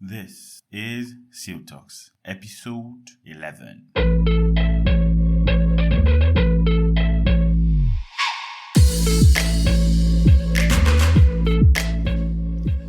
This is SILL Talks, episode 11.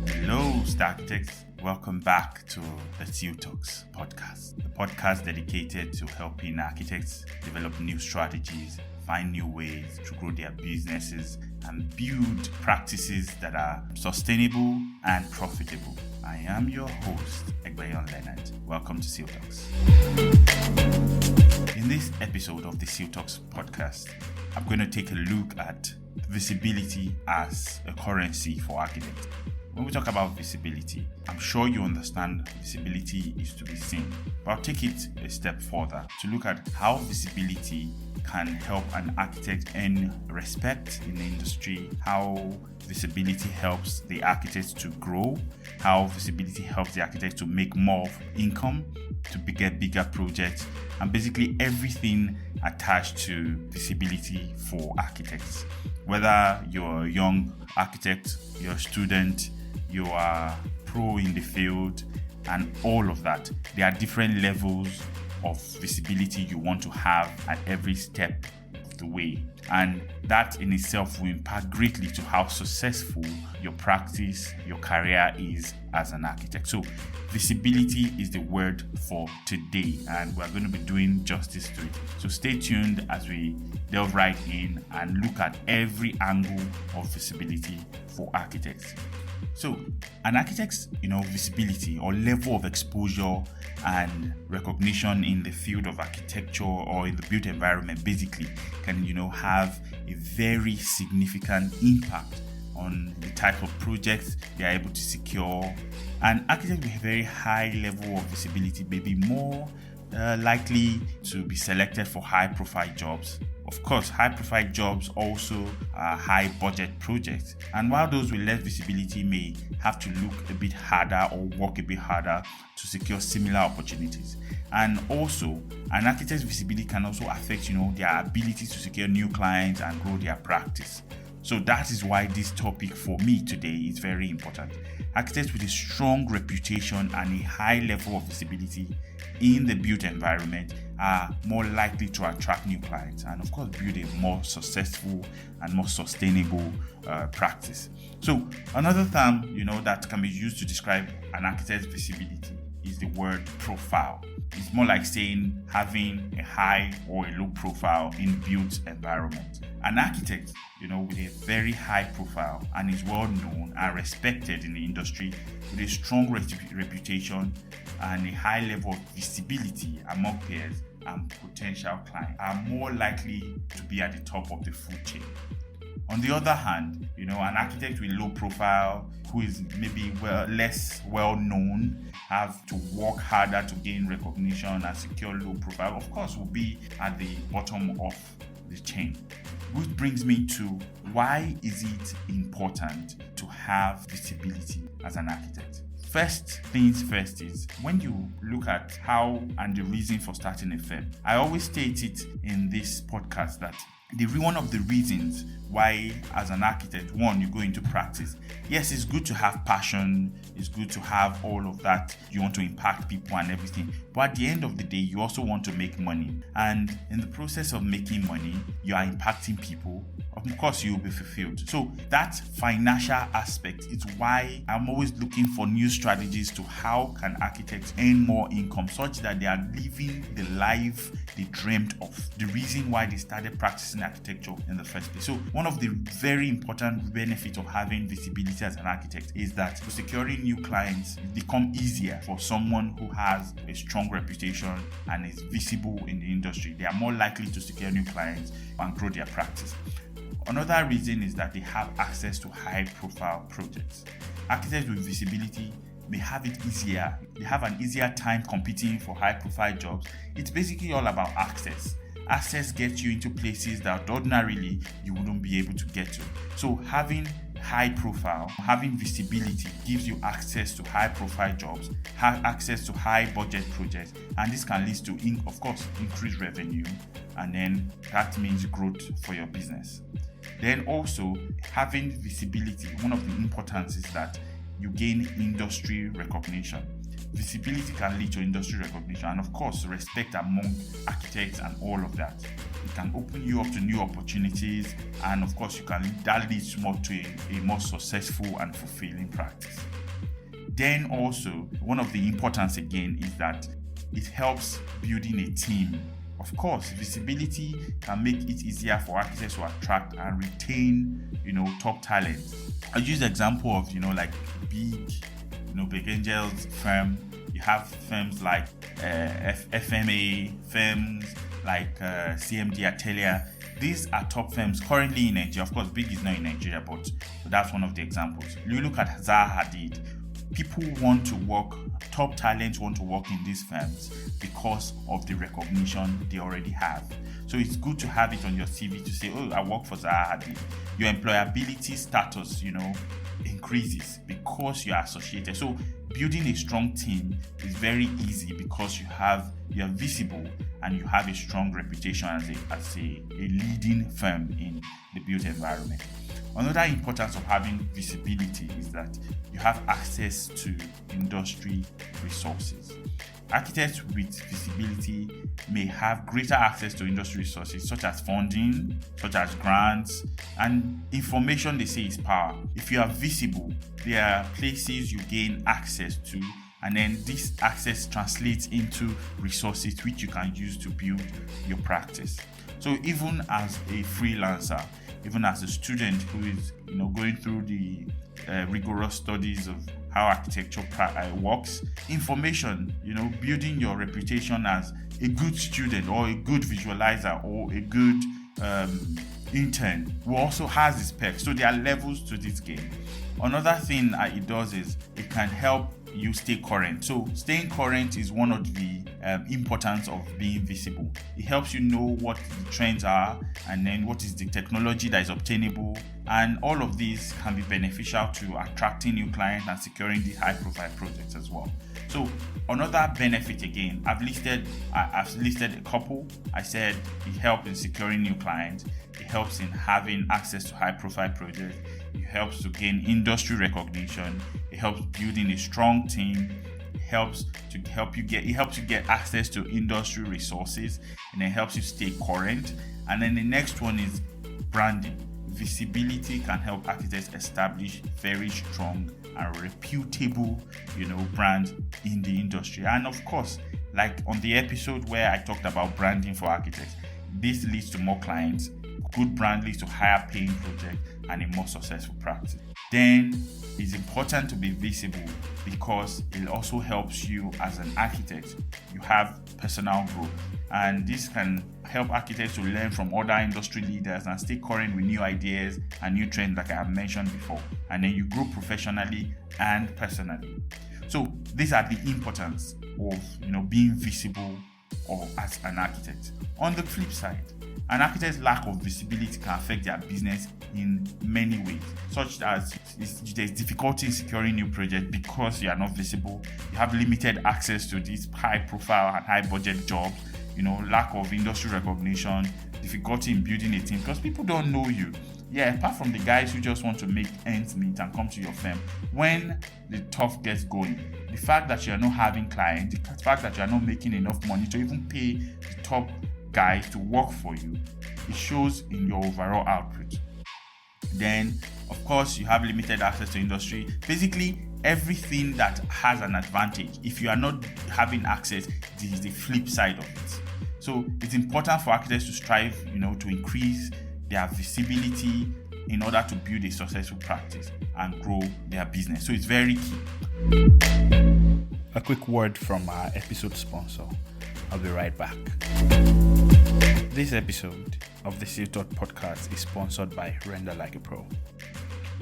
Hello, Star Architects. Welcome back to the SILL Talks podcast, the podcast dedicated to helping architects develop new strategies, find new ways to grow their businesses, and build practices that are sustainable and profitable. I am your host, Leonard. Welcome to SILL Talks. In this episode of the SILL Talks podcast, I'm going to take a look at visibility as a currency for architects. When we talk about visibility, I'm sure you understand visibility is to be seen. But I'll take it a step further to look at how visibility can help an architect earn respect in the industry, how visibility helps the architect to grow, how visibility helps the architect to make more income, to get bigger projects, and basically everything attached to visibility for architects. Whether you're a young architect, you're a student, you are pro in the field, and all of that, there are different levels of visibility you want to have at every step of the way, and that in itself will impact greatly to how successful your practice, your career is as an architect. So visibility is the word for today, and we're going to be doing justice to it. So stay tuned as we delve right in and look at every angle of visibility for architects. So an architect's, visibility or level of exposure and recognition in the field of architecture or in the built environment basically can, have a very significant impact on the type of projects they are able to secure. An architect with a very high level of visibility may be more likely to be selected for high-profile jobs. Of course, high-profile jobs also are high-budget projects, and while those with less visibility may have to look a bit harder or work a bit harder to secure similar opportunities. And also, an architect's visibility can also affect, their ability to secure new clients and grow their practice. So that is why this topic for me today is very important. Architects with a strong reputation and a high level of visibility in the built environment are more likely to attract new clients and, of course, build a more successful and more sustainable practice. So another term, that can be used to describe an architect's visibility is the word profile. It's more like saying having a high or a low profile in built environment. An architect, with a very high profile and is well known and respected in the industry with a strong reputation and a high level of visibility among peers and potential clients are more likely to be at the top of the food chain. On the other hand, an architect with low profile who is maybe less well known, have to work harder to gain recognition and secure low profile, of course, will be at the bottom of the chain. Which brings me to why is it important to have visibility as an architect? First things first is when you look at how and the reason for starting a firm. I always state it in this podcast that one of the reasons why as an architect, one, you go into practice. Yes, it's good to have passion, it's good to have all of that. You want to impact people and everything. But at the end of the day, you also want to make money. And in the process of making money, you are impacting people. Of course, you will be fulfilled. So that financial aspect is why I'm always looking for new strategies to how can architects earn more income such that they are living the life they dreamt of. The reason why they started practicing architecture in the first place. So one of the very important benefits of having visibility as an architect is that securing new clients become easier for someone who has a strong reputation and is visible in the industry. They are more likely to secure new clients and grow their practice. Another reason is that they have access to high-profile projects. Architects with visibility may have it easier. They have an easier time competing for high-profile jobs. It's basically all about access. Access gets you into places that ordinarily you wouldn't be able to get to. So having high profile, having visibility gives you access to high profile jobs, access to high budget projects, and this can lead to, of course, increased revenue, and then that means growth for your business. Then also having visibility, one of the importance is that you gain industry recognition. visibility can lead to industry recognition and, of course, respect among architects and all of that. It can open you up to new opportunities, and of course, that leads more to a more successful and fulfilling practice. Then also, one of the importance again is that it helps building a team. Of course, visibility can make it easier for architects to attract and retain, top talent. I use the example of, like big angels firm. You have firms like FMA, firms like CMD Atelier. These are top firms currently in Nigeria. Of course, big is not in Nigeria, but that's one of the examples. You look at Zaha Hadid. People want to work, top talents want to work in these firms because of the recognition they already have. So it's good to have it on your CV to say, I work for Zaha Hadid. Your employability status, increases because you are associated. So building a strong team is very easy because you are visible and you have a strong reputation as a leading firm in the built environment. Another importance of having visibility is that you have access to industry resources. Architects with visibility may have greater access to industry resources such as funding, such as grants, and information. They say is power. If you are visible, there are places you gain access to, and then this access translates into resources which you can use to build your practice. So even as a freelancer, even as a student who is going through the rigorous studies of how architecture works, information, building your reputation as a good student or a good visualizer or a good intern also has its perks. So there are levels to this game. Another thing it does is it can help you stay current. So staying current is one of the importance of being visible. It helps you know what the trends are and then what is the technology that is obtainable, and all of these can be beneficial to attracting new clients and securing the high profile projects as well. So another benefit, again, I've listed a couple. I said it helps in securing new clients, it helps in having access to high profile projects, it helps to gain industry recognition, it helps building a strong team, it helps you get access to industry resources, and it helps you stay current. And then the next one is branding. Visibility can help architects establish very strong and reputable, brand in the industry. And of course, like on the episode where I talked about branding for architects, this leads to more clients. Good brand leads to higher paying projects and a more successful practice. Then it's important to be visible because it also helps you as an architect. You have personal growth, and this can help architects to learn from other industry leaders and stay current with new ideas and new trends like I have mentioned before. And then you grow professionally and personally. So these are the importance of being visible or as an architect. On the flip side, an architect's lack of visibility can affect their business in many ways, such as there's difficulty in securing new projects because you are not visible. You have limited access to these high profile and high budget jobs, lack of industry recognition, difficulty in building a team because people don't know you. Yeah, apart from the guys who just want to make ends meet and come to your firm, when the tough gets going, the fact that you're not having clients, the fact that you're not making enough money to even pay the top guys to work for you, it shows in your overall output. Then, of course, you have limited access to industry. Basically, everything that has an advantage, if you are not having access, this is the flip side of it. So it's important for architects to strive, to increase their visibility in order to build a successful practice and grow their business. So it's very key. A quick word from our episode sponsor. I'll be right back. This episode of the SILL Talks podcast is sponsored by Render Like a Pro.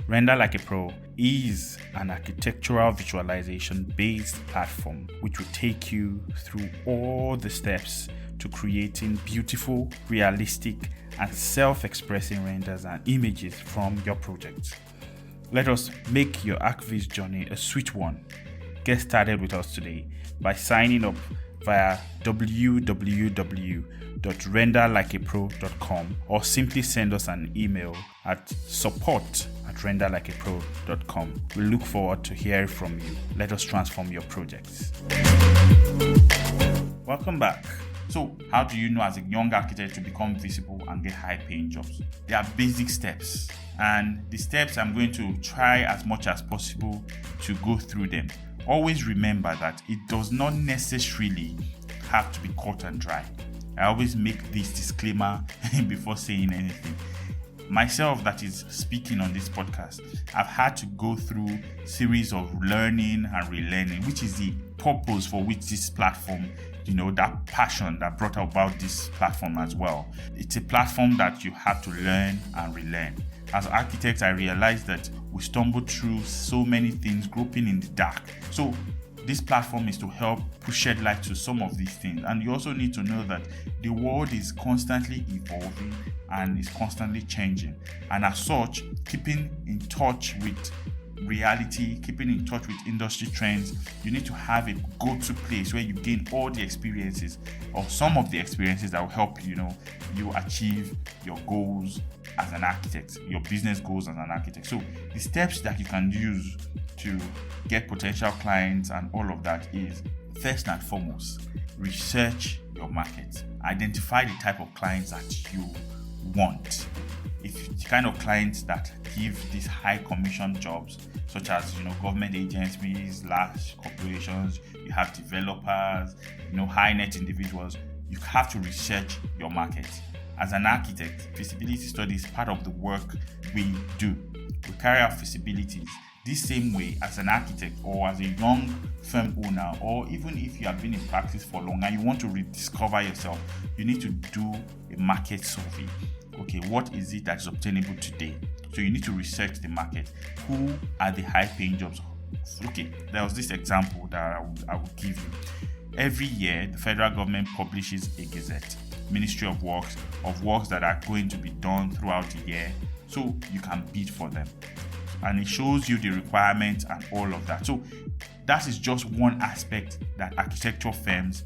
Render Like a Pro is an architectural visualization based platform which will take you through all the steps to creating beautiful, realistic, and self-expressing renders and images from your projects. Let us make your ArchViz journey a sweet one. Get started with us today by signing up via www.renderlikeapro.com or simply send us an email at support@renderlikeapro.com. We look forward to hearing from you. Let us transform your projects. Welcome back. So, how do you know as a young architect to become visible and get high-paying jobs? There are basic steps, and the steps I'm going to try as much as possible to go through them. Always remember that it does not necessarily have to be cut and dry. I always make this disclaimer before saying anything. Myself, that is speaking on this podcast, I've had to go through series of learning and relearning, which is the purpose for which this platform, that passion that brought about this platform as well. It's a platform that you have to learn and relearn. As architects, I realized that we stumble through so many things groping in the dark. So this platform is to help shed light to some of these things. And you also need to know that the world is constantly evolving and is constantly changing. And as such, keeping in touch with reality, keeping in touch with industry trends, you need to have a go-to place where you gain all the experiences or some of the experiences that will help you achieve your goals as an architect, your business goals as an architect. So the steps that you can use to get potential clients and all of that is, first and foremost, research your market. Identify the type of clients that you want. If the kind of clients that give these high commission jobs, such as government agencies, large corporations, you have developers, high net individuals, you have to research your market. As an architect, feasibility study is part of the work we do. We carry out feasibilities this same way as an architect or as a young firm owner, or even if you have been in practice for long and you want to rediscover yourself, you need to do a market survey. Okay, what is it that is obtainable today? So you need to research the market. Who are the high-paying jobs? Okay, there was this example that I will give you. Every year, the federal government publishes a gazette, Ministry of Works that are going to be done throughout the year, so you can bid for them. And it shows you the requirements and all of that. So that is just one aspect that architectural firms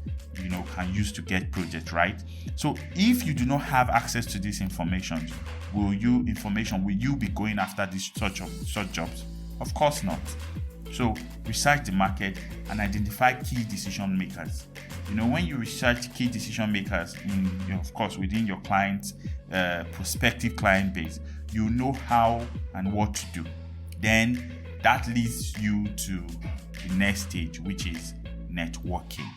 can use to get projects, right? So if you do not have access to this information, will you be going after such jobs? Of course not. So research the market and identify key decision makers. When you research key decision makers within your client's prospective client base, you know how and what to do. Then that leads you to the next stage, which is networking.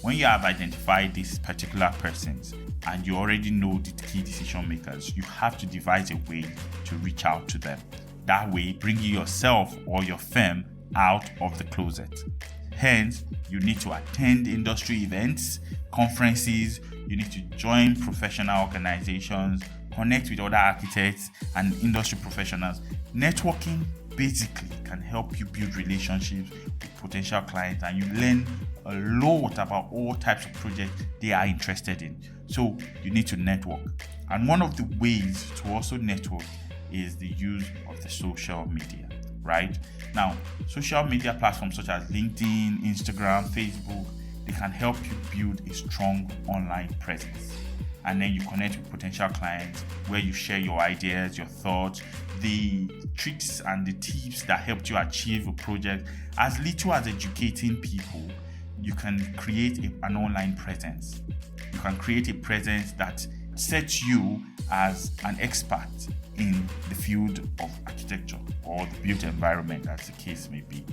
When you have identified these particular persons and you already know the key decision makers, you have to devise a way to reach out to them. That way, bringing yourself or your firm out of the closet. Hence, you need to attend industry events, conferences, you need to join professional organizations, connect with other architects and industry professionals. Networking basically can help you build relationships with potential clients, and you learn a lot about all types of projects they are interested in. So you need to network. And one of the ways to also network is the use of the social media, right? Now, social media platforms such as LinkedIn, Instagram, Facebook, they can help you build a strong online presence. And then you connect with potential clients where you share your ideas, your thoughts, the tricks and the tips that helped you achieve a project. As little as educating people, you can create an online presence. You can create a presence that sets you as an expert in the field of architecture or the built environment, as the case may be.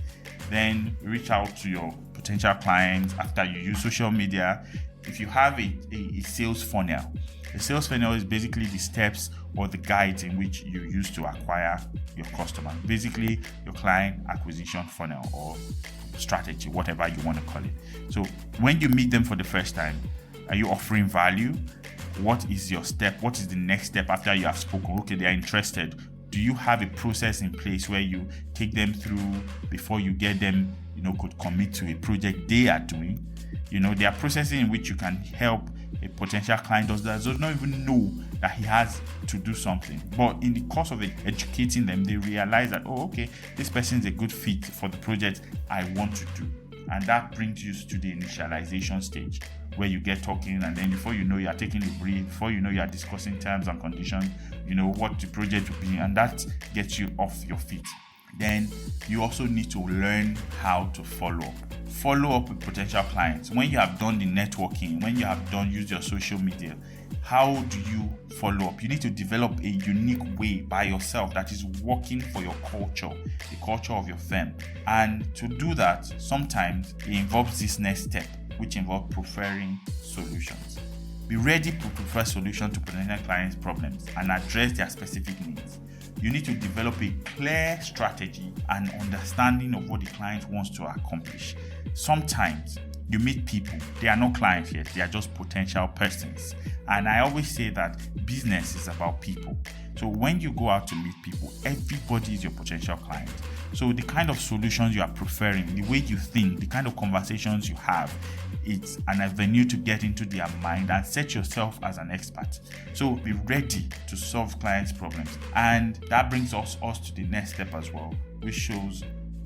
Then reach out to your potential clients after you use social media. If you have a sales funnel, the sales funnel is basically the steps or the guides in which you use to acquire your customer. Basically, your client acquisition funnel or strategy, whatever you want to call it. So when you meet them for the first time, are you offering value? What is your step? What is the next step after you have spoken? Okay, they are interested. Do you have a process in place where you take them through before you get them, could commit to a project they are doing? There are processes in which you can help a potential client does not even know that he has to do something. But in the course of educating them, they realize that, this person is a good fit for the project I want to do. And that brings you to the initialization stage, where you get talking, and then before you know, you are taking a brief, before you know, you are discussing terms and conditions, what the project will be, and that gets you off your feet. Then you also need to learn how to follow up with potential clients. When you have done the networking, when you have done use your social media, how do you follow up? You need to develop a unique way by yourself that is working for your culture, the culture of your firm. And to do that, sometimes it involves this next step, which involves preferring solutions. Be ready to prefer solutions to potential clients' problems and address their specific needs. You need to develop a clear strategy and understanding of what the client wants to accomplish. Sometimes you meet people, they are not clients yet, they are just potential persons. And I always say that business is about people. So when you go out to meet people, everybody is your potential client. So the kind of solutions you are preferring, the way you think, the kind of conversations you have, it's an avenue to get into their mind and set yourself as an expert. So be ready to solve clients' problems. And that brings us to the next step as well, which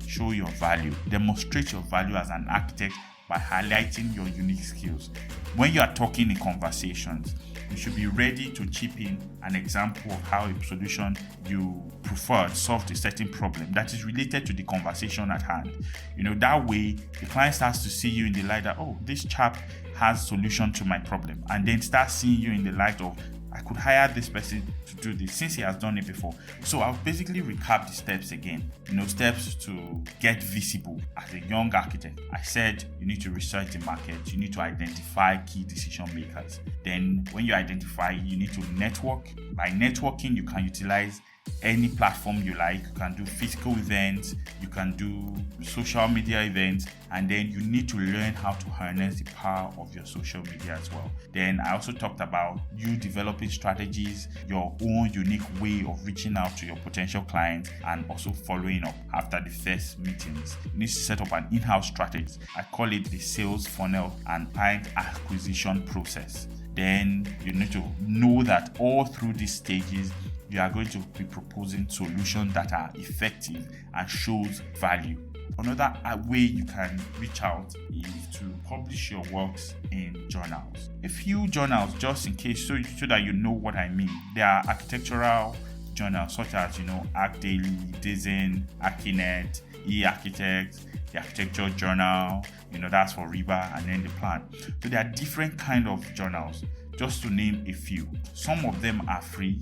show your value. Demonstrate your value as an architect by highlighting your unique skills. When you are talking in conversations, you should be ready to chip in an example of how a solution you prefer solved a certain problem that is related to the conversation at hand. That way the client starts to see you in the light that, oh, this chap has solution to my problem, and then starts seeing you in the light of, I could hire this person to do this since he has done it before. So I'll basically recap the steps again. Steps to get visible as a young architect. I said you need to research the market. You need to identify key decision makers. Then when you identify, you need to network. By networking, you can utilize any platform you like. You can do physical events, you can do social media events, and then you need to learn how to harness the power of your social media as well. Then I also talked about you developing strategies, your own unique way of reaching out to your potential clients, and also following up after the first meetings. You need to set up an in-house strategy. I call it the sales funnel and client acquisition process. Then you need to know that all through these stages, you are going to be proposing solutions that are effective and shows value. Another way you can reach out is to publish your works in journals. A few journals, just in case, so that you know what I mean. There are architectural journals such as, Arc Daily, Design, Archinet, E-Architect, the Architecture Journal, that's for Reba, and then the Plan. So there are different kind of journals, just to name a few. Some of them are free.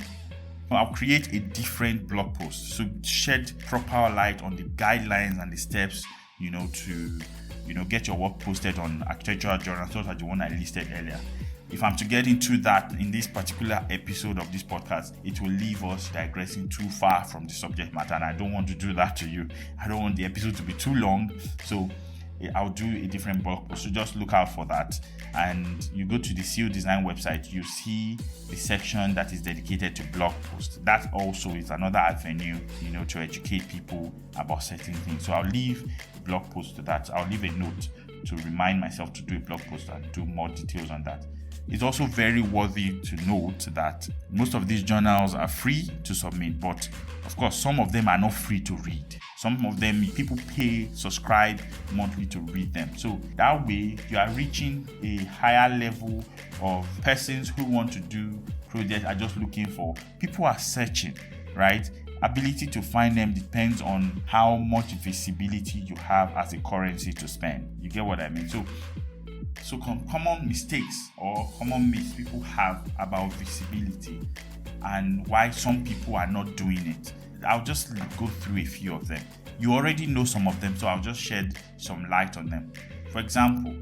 I'll create a different blog post so shed proper light on the guidelines and the steps, to get your work posted on architectural journals, such as the one I listed earlier. If I'm to get into that in this particular episode of this podcast, it will leave us digressing too far from the subject matter, and I don't want to do that to you. I don't want the episode to be too long, so I'll do a different blog post. So just look out for that. And you go to the SILL Design website, you see the section that is dedicated to blog posts. That also is another avenue, to educate people about certain things. So I'll leave a blog post to that. I'll leave a note to remind myself to do a blog post and do more details on that. It's also very worthy to note that most of these journals are free to submit, but of course, some of them are not free to read. Some of them, people subscribe monthly to read them. So that way, you are reaching a higher level of persons who want to do projects, are just looking for. People are searching, right? Ability to find them depends on how much visibility you have as a currency to spend. You get what I mean? So common mistakes or common myths people have about visibility and why some people are not doing it. I'll just go through a few of them. You already know some of them, so I'll just shed some light on them. For example,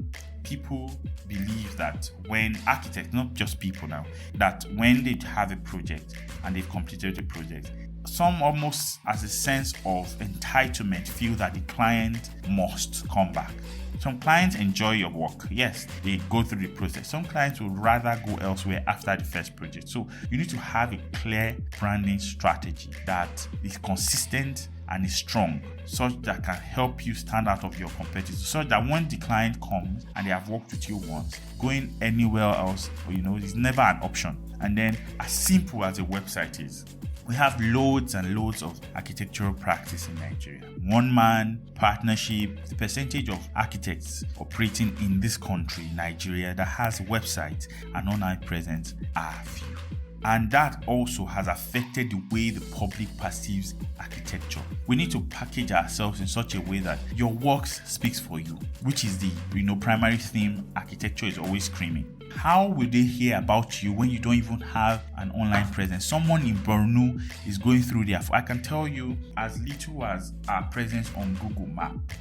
people believe that when architects, not just people now, that when they have a project and they've completed the project, some almost as a sense of entitlement feel that the client must come back. Some clients enjoy your work. Yes, they go through the process. Some clients would rather go elsewhere after the first project. So you need to have a clear branding strategy that is consistent and is strong, such that can help you stand out of your competitors, so that when the client comes and they have worked with you once, going anywhere else, is never an option. And then as simple as a website is, We have loads and loads of architectural practice in Nigeria. One-man partnership, the percentage of architects operating in this country, Nigeria, that has websites and online presence are few. And that also has affected the way the public perceives architecture. We need to package ourselves in such a way that your works speaks for you, which is the primary theme architecture is always screaming. How will they hear about you when you don't even have an online presence? Someone in Borno is going through their... I can tell you, as little as our presence on Google Maps,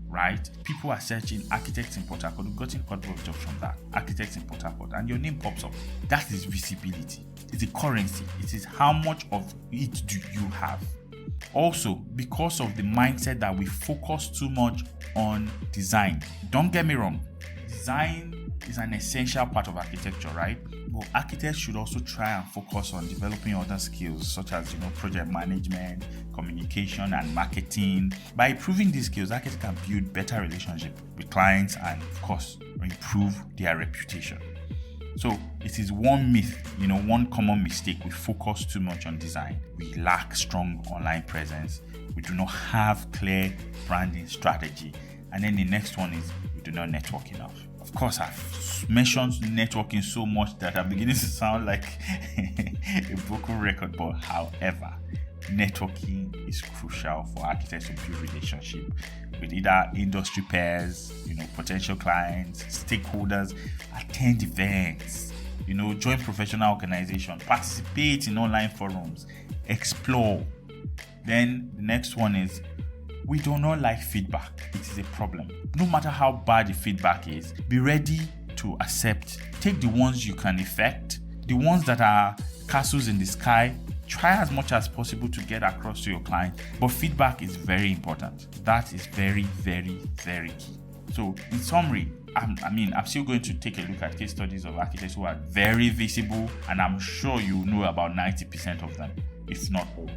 right? People are searching architects in Port Harcourt. We've gotten a couple of jobs from that. Architects in Port Harcourt, and your name pops up. That is visibility. It's a currency. It is how much of it do you have. Also, because of the mindset that we focus too much on design. Don't get me wrong. Design is an essential part of architecture, right? But architects should also try and focus on developing other skills such as project management, communication, and marketing. By improving these skills, architects can build better relationships with clients and, of course, improve their reputation. So it is one myth, one common mistake. We focus too much on design. We lack strong online presence. We do not have clear branding strategy. And then the next one is we do not network enough. Of course, I've mentioned networking so much that I'm beginning to sound like a broken record. But however, networking is crucial for architects to build relationships with either industry peers, potential clients, stakeholders, attend events, join professional organizations, participate in online forums, explore. Then the next one is we do not like feedback. It is a problem. No matter how bad the feedback is, be ready to accept. Take the ones you can effect, the ones that are castles in the sky. Try as much as possible to get across to your client. But feedback is very important. That is very, very, very key. So in summary, I'm still going to take a look at case studies of architects who are very visible, and I'm sure you know about 90% of them, if not all.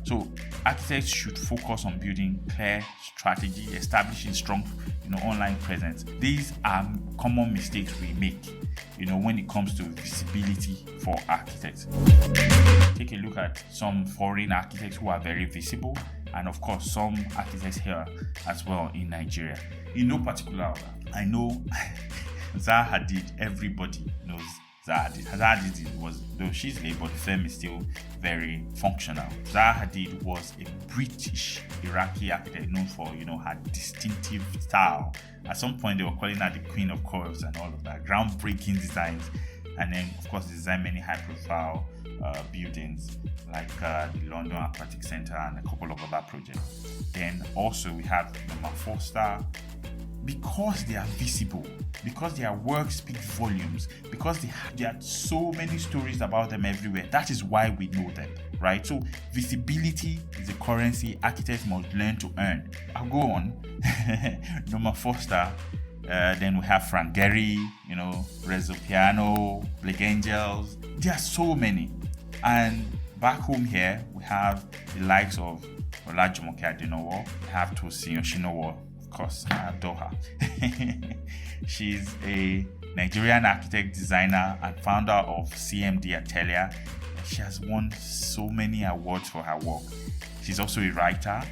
So architects should focus on building clear strategy, establishing strong, online presence. These are common mistakes we make, when it comes to visibility for architects. Take a look at some foreign architects who are very visible, and of course some architects here as well in Nigeria. In no particular order, I know Zaha Hadid. Everybody knows Zaha Hadid was, though she's late, but the firm is still very functional. Zaha Hadid was a British Iraqi architect known for, her distinctive style. At some point, they were calling her the Queen of Curves and all of that. Groundbreaking designs, and then of course designed many high-profile buildings like the London Aquatic Centre and a couple of other projects. Then also we have Norma Foster. Because they are visible, because their work speaks volumes, because there are so many stories about them everywhere. That is why we know them, right? So visibility is a currency architects must learn to earn. I'll go on. Norma Foster. Then we have Frank Gehry, Rezo Piano, Blake Angels. There are so many. And back home here, we have the likes of Olajumoke Adenowo. We have Tosin Oshinowo. Of course, I adore her. She's a Nigerian architect, designer, and founder of CMD Atelier. She has won so many awards for her work. She's also a writer,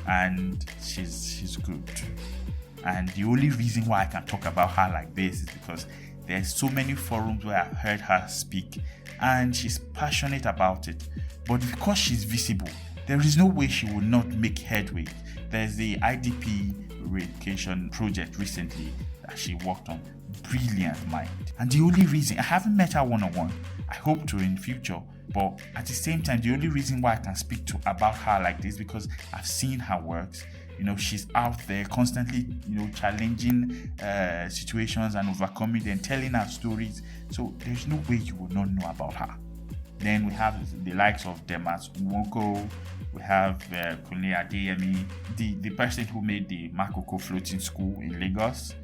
and she's good. And the only reason why I can talk about her like this is because there's so many forums where I've heard her speak, and she's passionate about it. But because she's visible, there is no way she will not make headway. There's the IDP relocation project recently that she worked on. Brilliant mind. And the only reason, I haven't met her one-on-one, I hope to in future, but at the same time, the only reason why I can speak about her like this because I've seen her works. She's out there constantly, challenging situations and overcoming them, telling her stories. So there's no way you would not know about her. Then we have the likes of Demas Nwoko. We have Kunle Adeyemi, the person who made the Makoko floating school in Lagos.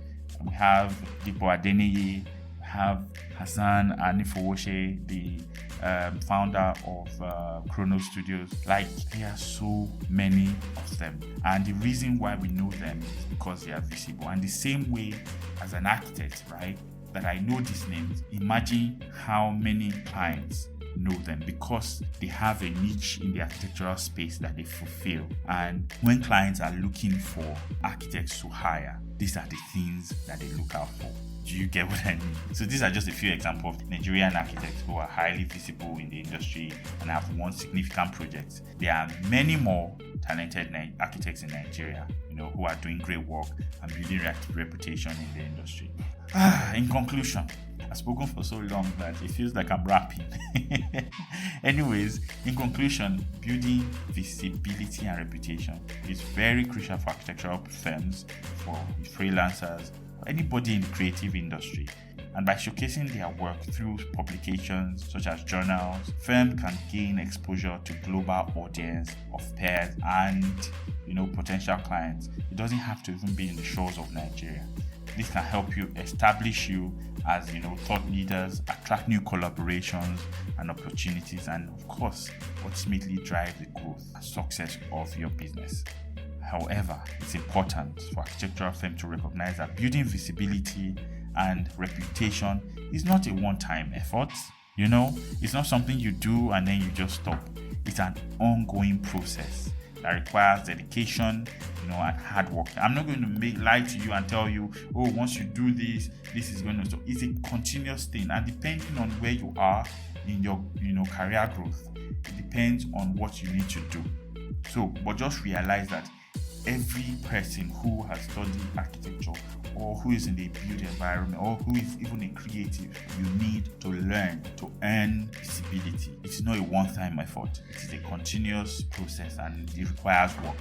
We have Dipo Adeniyi. We have Hassan Anifowoshe, the founder of Chrono Studios. There are so many of them. And the reason why we know them is because they are visible. And the same way as an architect, right, that I know these names, imagine how many clients know them because they have a niche in the architectural space that they fulfill. And when clients are looking for architects to hire, these are the things that they look out for. Do you get what I mean? So these are just a few examples of Nigerian architects who are highly visible in the industry and have won significant projects. There are many more talented architects in Nigeria, who are doing great work and building reputation in the industry. In conclusion, I've spoken for so long that it feels like I'm rapping. Anyways, in conclusion, building visibility and reputation is very crucial for architectural firms, for freelancers, for anybody in the creative industry. And by showcasing their work through publications such as journals, firms can gain exposure to global audience of peers and potential clients. It doesn't have to even be in the shores of Nigeria. This can help you establish you as thought leaders, attract new collaborations and opportunities, and of course ultimately drive the growth and success of your business. However, it's important for architectural firms to recognize that building visibility and reputation is not a one-time effort. It's not something you do and then you just stop. It's an ongoing process that requires dedication, and hard work. I'm not going to lie to you and tell you, once you do this is going to stop. It's a continuous thing, and depending on where you are in your, career growth, it depends on what you need to do. But just realize that every person who has studied architecture or who is in the built environment or who is even a creative, you need to learn to earn visibility. It's not a one-time effort. It is a continuous process and it requires work.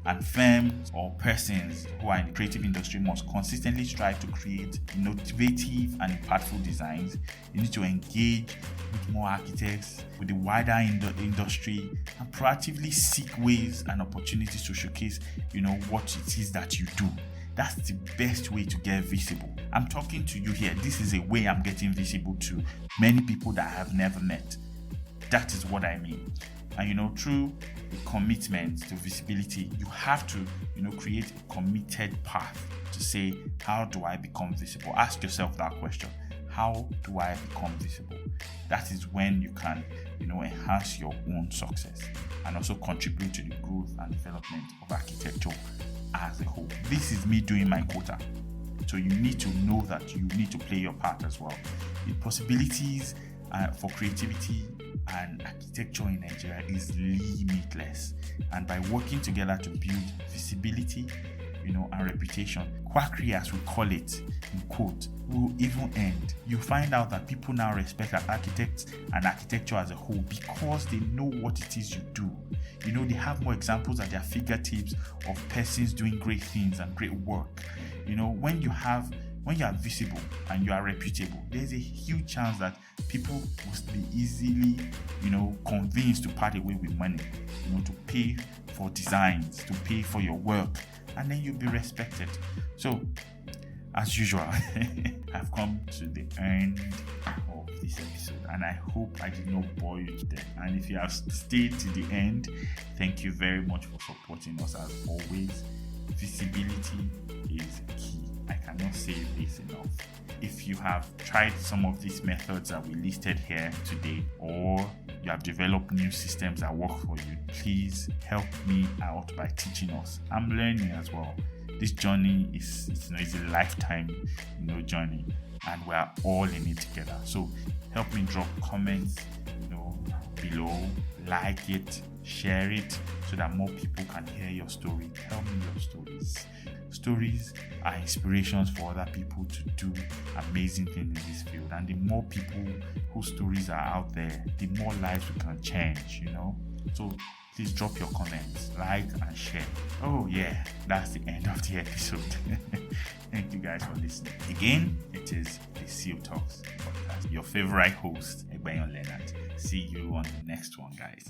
And firms or persons who are in the creative industry must consistently strive to create innovative and impactful designs. You need to engage with more architects, with the wider industry, and proactively seek ways and opportunities to showcase, what it is that you do. That's the best way to get visible. I'm talking to you here. This is a way I'm getting visible to many people that I have never met. That is what I mean. And through a commitment to visibility, you have to, create a committed path to say, how do I become visible? Ask yourself that question. How do I become visible? That is when you can, enhance your own success and also contribute to the growth and development of architecture as a whole. This is me doing my quota. So you need to know that you need to play your part as well. The possibilities for creativity and architecture in Nigeria is limitless. And by working together to build visibility, and reputation, quackery as we call it, in quote, will even end. You find out that people now respect architects and architecture as a whole because they know what it is you do. They have more examples at their fingertips of persons doing great things and great work. When you are visible and you are reputable, there's a huge chance that people will be easily, convinced to part away with money, to pay for designs, to pay for your work, and then you'll be respected. So, as usual, I've come to the end of this episode, and I hope I did not bore you to death. And if you have stayed to the end, thank you very much for supporting us as always. Visibility is key. I cannot say this enough. If you have tried some of these methods that we listed here today, or you have developed new systems that work for you, please help me out by teaching us. I'm learning as well. This journey is a lifetime journey, and we are all in it together. So help me drop comments below, like it, share it, so that more people can hear your story. Tell me your stories. Stories are inspirations for other people to do amazing things in this field. And the more people whose stories are out there, the more lives we can change, So please drop your comments, like and share. Oh yeah, that's the end of the episode. Thank you guys for listening. Again, it is the SILL Talks podcast. Your favorite host, Egbayon Leonard. See you on the next one, guys.